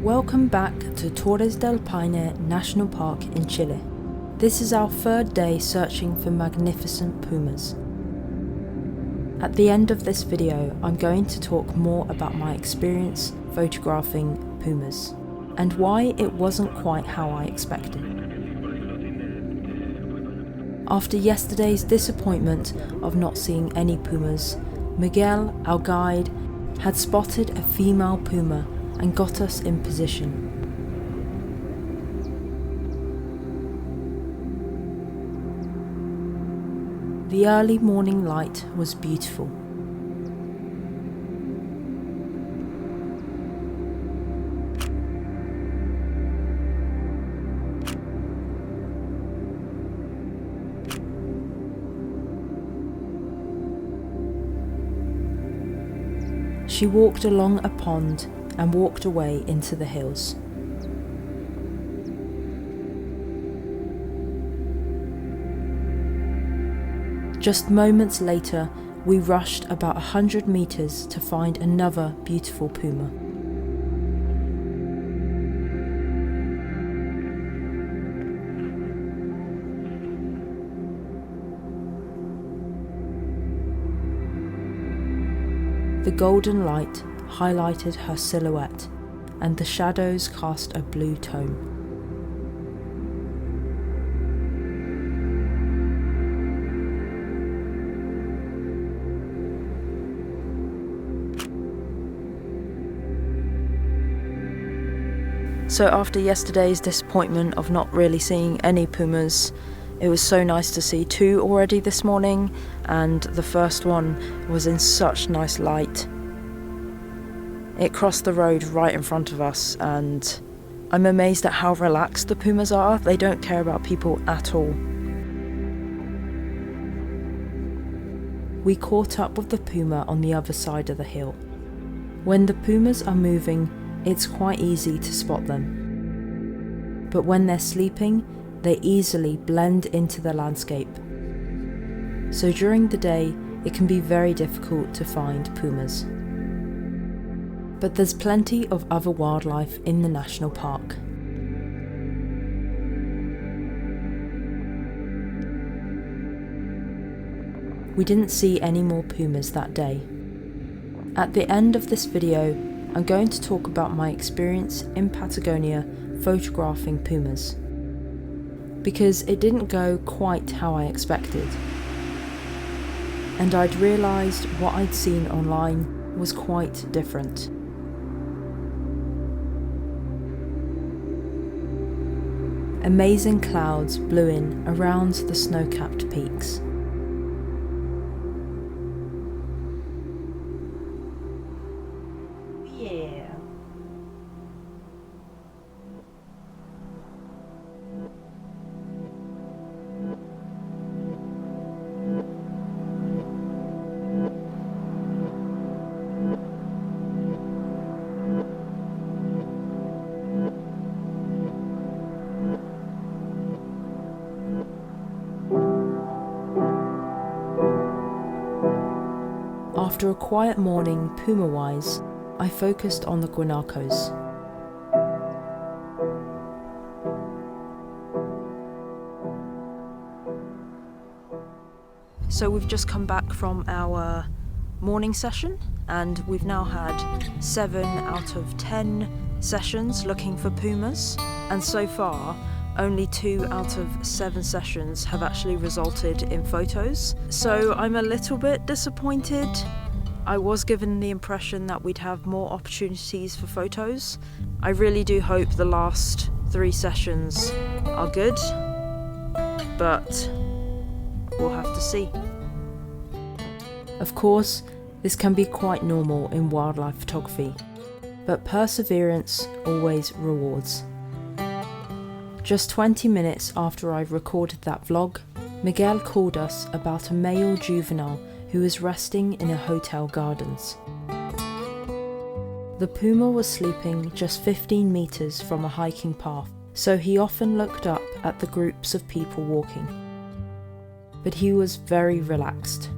Welcome back to Torres del Paine National Park in Chile. This is our third day searching for magnificent pumas. At the end of this video, I'm going to talk more about my experience photographing pumas and why it wasn't quite how I expected. After yesterday's disappointment of not seeing any pumas, Miguel, our guide, had spotted a female puma and got us in position. The early morning light was beautiful. She walked along a pond and walked away into the hills. Just moments later, we rushed about 100 meters to find another beautiful puma. The golden light highlighted her silhouette, and the shadows cast a blue tone. So after yesterday's disappointment of not really seeing any pumas, it was so nice to see two already this morning, and the first one was in such nice light. It crossed the road right in front of us, and I'm amazed at how relaxed the pumas are. They don't care about people at all. We caught up with the puma on the other side of the hill. When the pumas are moving, it's quite easy to spot them. But when they're sleeping, they easily blend into the landscape. So during the day, it can be very difficult to find pumas. But there's plenty of other wildlife in the national park. We didn't see any more pumas that day. At the end of this video, I'm going to talk about my experience in Patagonia photographing pumas, because it didn't go quite how I expected, and I'd realised what I'd seen online was quite different. Amazing clouds blew in around the snow-capped peaks. Yeah. After a quiet morning, puma-wise, I focused on the guanacos. So we've just come back from our morning session, and we've now had 7 out of 10 sessions looking for pumas, and so far only 2 out of 7 sessions have actually resulted in photos. So I'm a little bit disappointed. I was given the impression that we'd have more opportunities for photos. I really do hope the last 3 sessions are good, but we'll have to see. Of course, this can be quite normal in wildlife photography, but perseverance always rewards. Just 20 minutes after I recorded that vlog, Miguel called us about a male juvenile who was resting in a hotel gardens. The puma was sleeping just 15 meters from a hiking path, so he often looked up at the groups of people walking. But he was very relaxed.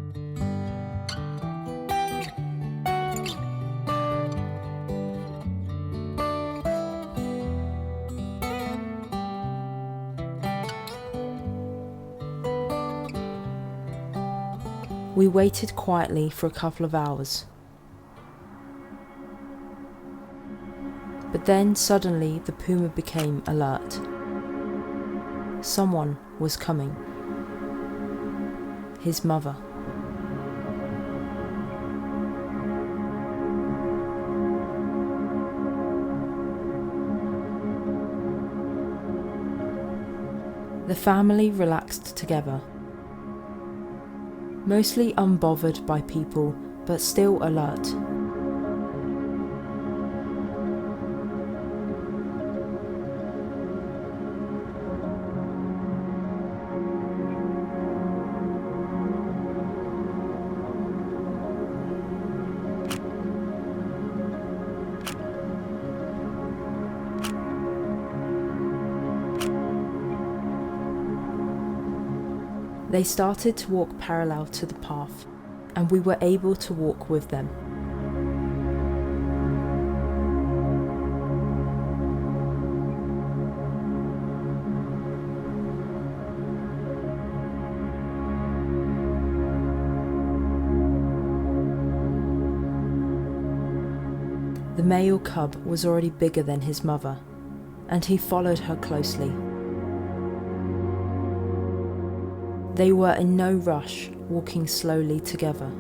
We waited quietly for a couple of hours. But then suddenly the puma became alert. Someone was coming. His mother. The family relaxed together, mostly unbothered by people, but still alert. They started to walk parallel to the path, and we were able to walk with them. The male cub was already bigger than his mother, and he followed her closely. They were in no rush, walking slowly together.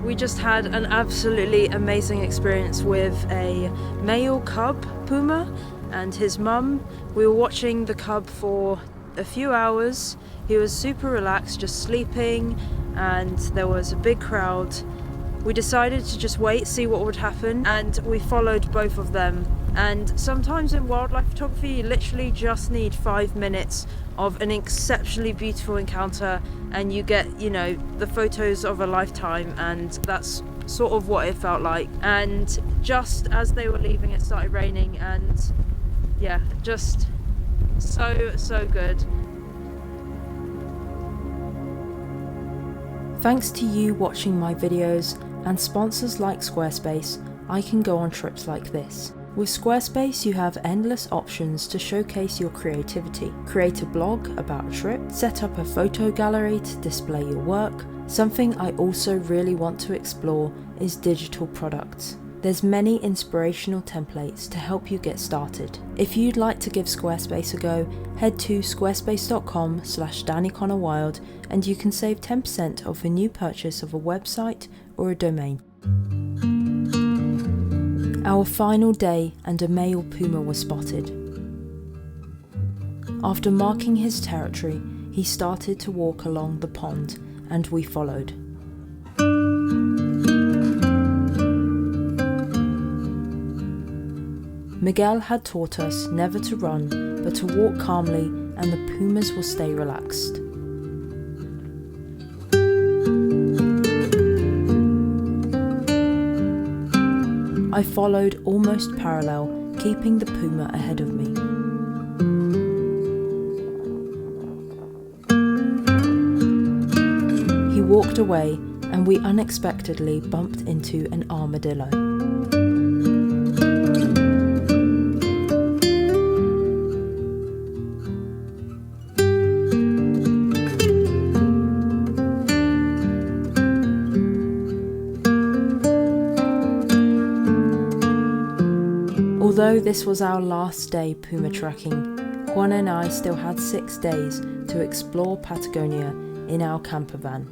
We just had an absolutely amazing experience with a male cub puma and his mum. We were watching the cub for a few hours. He was super relaxed, just sleeping, and there was a big crowd. We decided to just wait, see what would happen, and we followed both of them. And sometimes in wildlife photography, you literally just need 5 minutes of an exceptionally beautiful encounter, and you get, you know, the photos of a lifetime, and that's sort of what it felt like. And just as they were leaving, it started raining, and yeah, just so good. Thanks to you watching my videos and sponsors like Squarespace, I can go on trips like this. With Squarespace, you have endless options to showcase your creativity. Create a blog about a trip, set up a photo gallery to display your work. Something I also really want to explore is digital products. There's many inspirational templates to help you get started. If you'd like to give Squarespace a go, head to squarespace.com/daniconnorwild and you can save 10% off a new purchase of a website or a domain. Our final day and a male puma was spotted. After marking his territory, he started to walk along the pond and we followed. Miguel had taught us never to run, but to walk calmly, and the pumas will stay relaxed. I followed almost parallel, keeping the puma ahead of me. He walked away, and we unexpectedly bumped into an armadillo. Although this was our last day puma trekking, Juan and I still had 6 days to explore Patagonia in our camper van.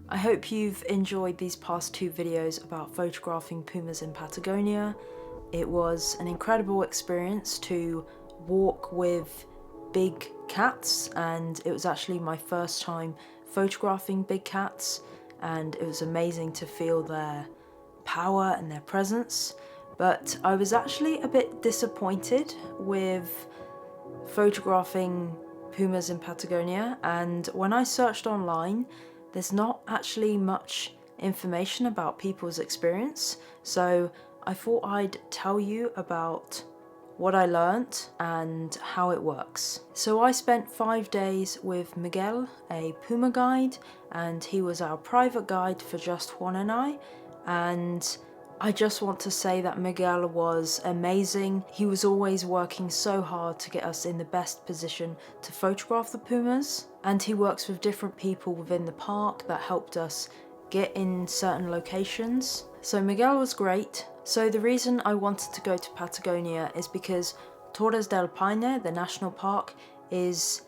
I hope you've enjoyed these past 2 videos about photographing pumas in Patagonia. It was an incredible experience to walk with big cats, and it was actually my first time photographing big cats, and it was amazing to feel their power and their presence. But I was actually a bit disappointed with photographing pumas in Patagonia, and when I searched online, there's not actually much information about people's experience, so I thought I'd tell you about what I learnt and how it works. So I spent 5 days with Miguel, a Puma guide, and he was our private guide for just Juan and I, and I just want to say that Miguel was amazing. He was always working so hard to get us in the best position to photograph the pumas, and he works with different people within the park that helped us get in certain locations. So Miguel was great. So the reason I wanted to go to Patagonia is because Torres del Paine, the national park, is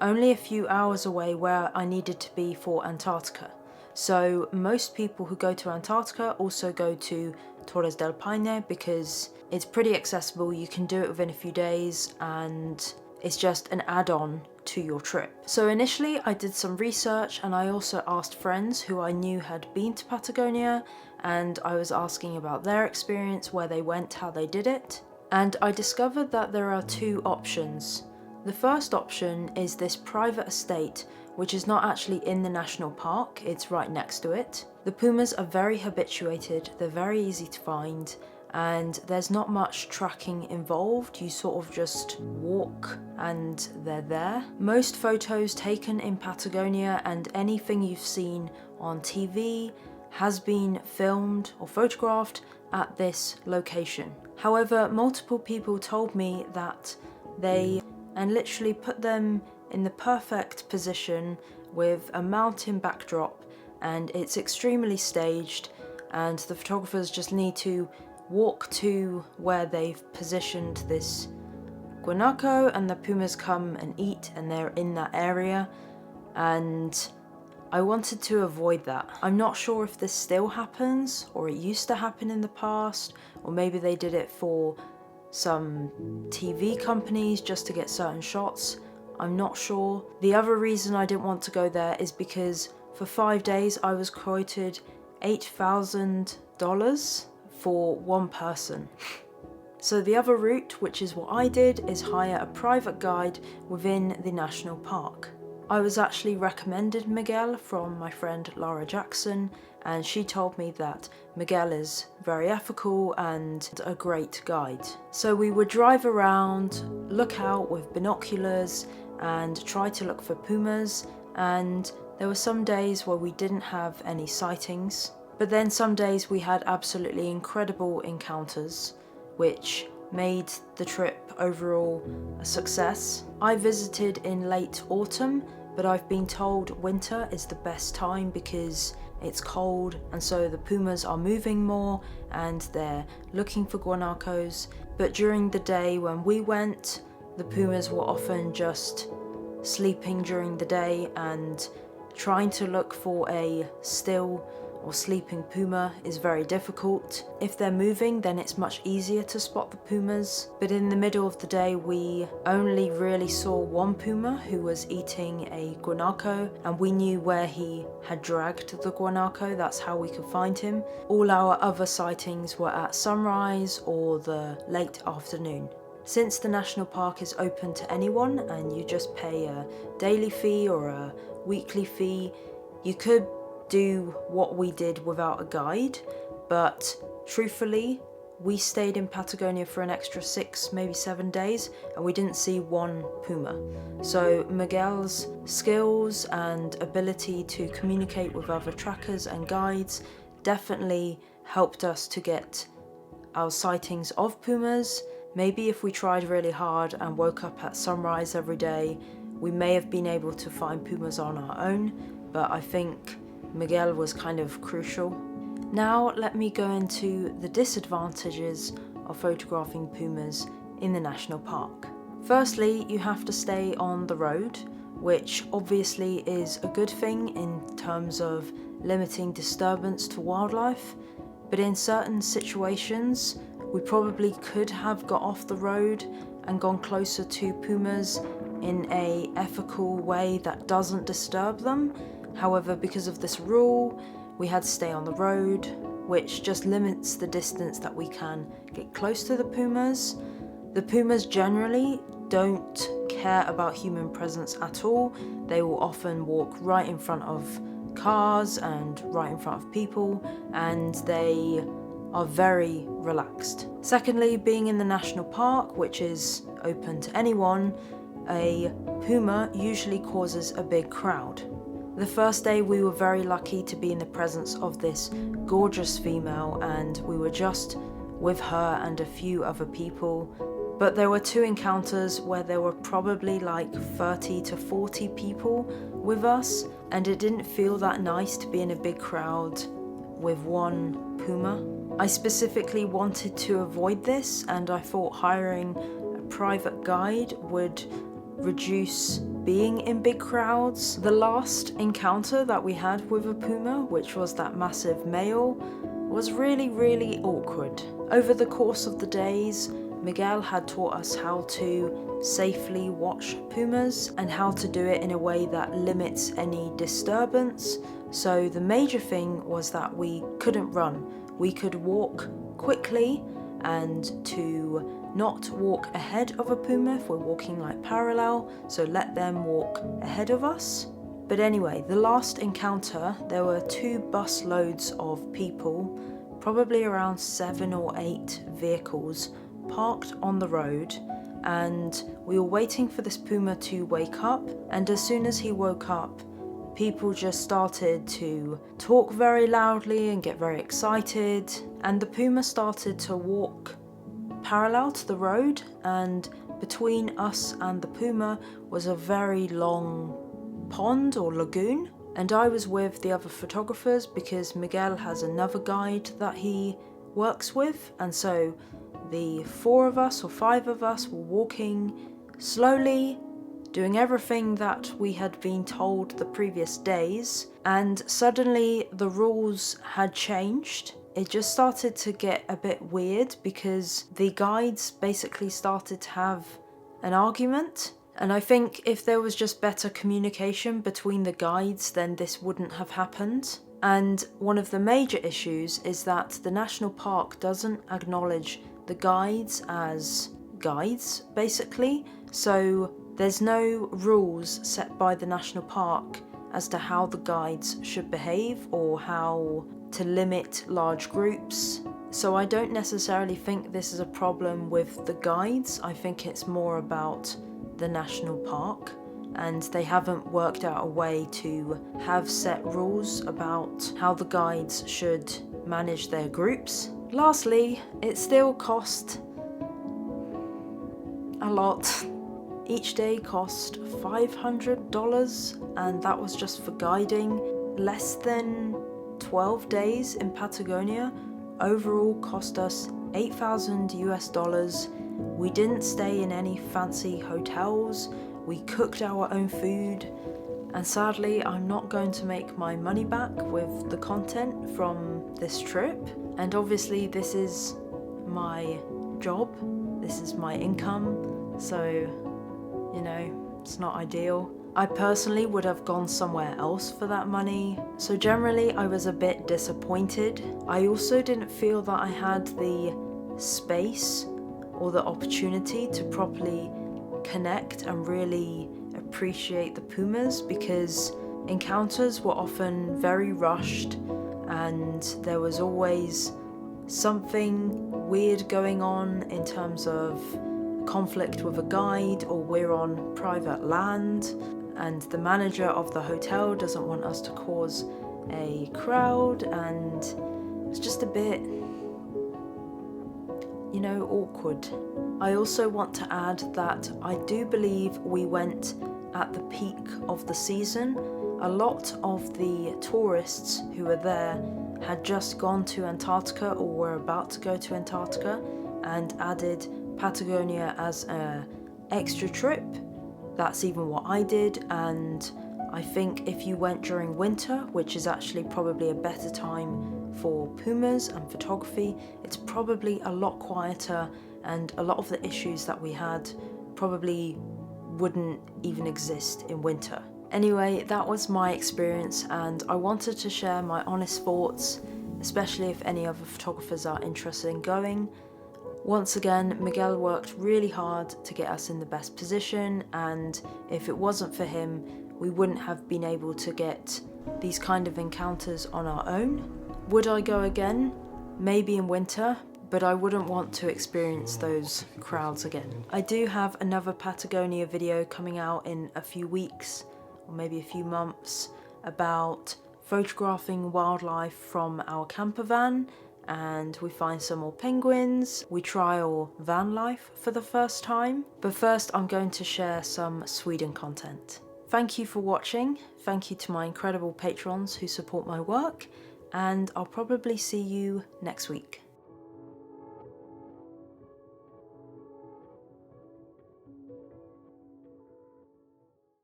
only a few hours away where I needed to be for Antarctica. So most people who go to Antarctica also go to Torres del Paine because it's pretty accessible, you can do it within a few days, and it's just an add-on to your trip. So initially I did some research, and I also asked friends who I knew had been to Patagonia, and I was asking about their experience, where they went, how they did it. And I discovered that there are 2 options. The first option is this private estate, which is not actually in the national park, it's right next to it. The pumas are very habituated, they're very easy to find, and there's not much tracking involved. You sort of just walk and they're there. Most photos taken in Patagonia and anything you've seen on TV has been filmed or photographed at this location. However, multiple people told me that they literally put them in the perfect position with a mountain backdrop, and it's extremely staged, and the photographers just need to walk to where they've positioned this guanaco, and the pumas come and eat, and they're in that area, and I wanted to avoid that. I'm not sure if this still happens, or it used to happen in the past, or maybe they did it for some TV companies just to get certain shots. I'm not sure. The other reason I didn't want to go there is because for 5 days I was quoted $8,000 for one person. So the other route, which is what I did, is hire a private guide within the national park. I was actually recommended Miguel from my friend Laura Jackson, and she told me that Miguel is very ethical and a great guide. So we would drive around, look out with binoculars, and try to look for pumas, and there were some days where we didn't have any sightings, but then some days we had absolutely incredible encounters, which made the trip overall a success. I visited in late autumn, but I've been told winter is the best time because it's cold, and so the pumas are moving more and they're looking for guanacos. But during the day when we went, the pumas were often just sleeping during the day, and trying to look for a still or sleeping puma is very difficult. If they're moving, then it's much easier to spot the pumas, but in the middle of the day we only really saw one puma who was eating a guanaco, and we knew where he had dragged the guanaco, that's how we could find him. All our other sightings were at sunrise or the late afternoon. Since the national park is open to anyone and you just pay a daily fee or a weekly fee, you could do what we did without a guide, but truthfully we stayed in Patagonia for an extra 6, maybe 7 days, and we didn't see one puma. So Miguel's skills and ability to communicate with other trackers and guides definitely helped us to get our sightings of pumas. Maybe if we tried really hard and woke up at sunrise every day, we may have been able to find pumas on our own, but I think Miguel was kind of crucial. Now let me go into the disadvantages of photographing pumas in the national park. Firstly, you have to stay on the road, which obviously is a good thing in terms of limiting disturbance to wildlife, but in certain situations, we probably could have got off the road and gone closer to pumas in an ethical way that doesn't disturb them. However, because of this rule, we had to stay on the road, which just limits the distance that we can get close to the pumas. The pumas generally don't care about human presence at all. They will often walk right in front of cars and right in front of people, and they are very relaxed. Secondly, being in the national park, which is open to anyone, a puma usually causes a big crowd. The first day we were very lucky to be in the presence of this gorgeous female, and we were just with her and a few other people. But there were 2 encounters where there were probably like 30 to 40 people with us, and it didn't feel that nice to be in a big crowd with one puma. I specifically wanted to avoid this, and I thought hiring a private guide would reduce being in big crowds. The last encounter that we had with a puma, which was that massive male, was really awkward. Over the course of the days, Miguel had taught us how to safely watch pumas and how to do it in a way that limits any disturbance. So the major thing was that we couldn't run. We could walk quickly, and to not walk ahead of a puma if we're walking like parallel, so let them walk ahead of us. But anyway, the last encounter, there were 2 bus loads of people, probably around 7 or 8 vehicles parked on the road, and we were waiting for this puma to wake up, and as soon as he woke up, people just started to talk very loudly and get very excited, and the puma started to walk parallel to the road, and between us and the puma was a very long pond or lagoon, and I was with the other photographers because Miguel has another guide that he works with, and so the 4 of us or 5 of us were walking slowly, doing everything that we had been told the previous days, and suddenly the rules had changed. It just started to get a bit weird because the guides basically started to have an argument, and I think if there was just better communication between the guides, then this wouldn't have happened. And one of the major issues is that the national park doesn't acknowledge the guides as guides, basically. So there's no rules set by the national park as to how the guides should behave or how to limit large groups. So I don't necessarily think this is a problem with the guides. I think it's more about the national park, and they haven't worked out a way to have set rules about how the guides should manage their groups. Lastly, it still cost a lot. Each day cost $500, and that was just for guiding. Less than 12 days in Patagonia overall cost us $8,000. We didn't stay in any fancy hotels. We cooked our own food, and sadly I'm not going to make my money back with the content from this trip. And obviously this is my job, this is my income, so you know, it's not ideal. I personally would have gone somewhere else for that money, so generally I was a bit disappointed. I also didn't feel that I had the space or the opportunity to properly connect and really appreciate the pumas, because encounters were often very rushed and there was always something weird going on in terms of conflict with a guide, or we're on private land and the manager of the hotel doesn't want us to cause a crowd, and it's just a bit, you know, awkward. I also want to add that I do believe we went at the peak of the season. A lot of the tourists who were there had just gone to Antarctica or were about to go to Antarctica and added Patagonia as an extra trip. That's even what I did, and I think if you went during winter, which is actually probably a better time for pumas and photography, it's probably a lot quieter, and a lot of the issues that we had probably wouldn't even exist in winter. Anyway, that was my experience, and I wanted to share my honest thoughts, especially if any other photographers are interested in going. Once again, Miguel worked really hard to get us in the best position, and if it wasn't for him, we wouldn't have been able to get these kind of encounters on our own. Would I go again? Maybe in winter, but I wouldn't want to experience those crowds again. I do have another Patagonia video coming out in a few weeks, or maybe a few months, about photographing wildlife from our camper van, and we find some more penguins. We trial van life for the first time. But first I'm going to share some Sweden content. Thank you for watching. Thank you to my incredible patrons who support my work, and I'll probably see you next week.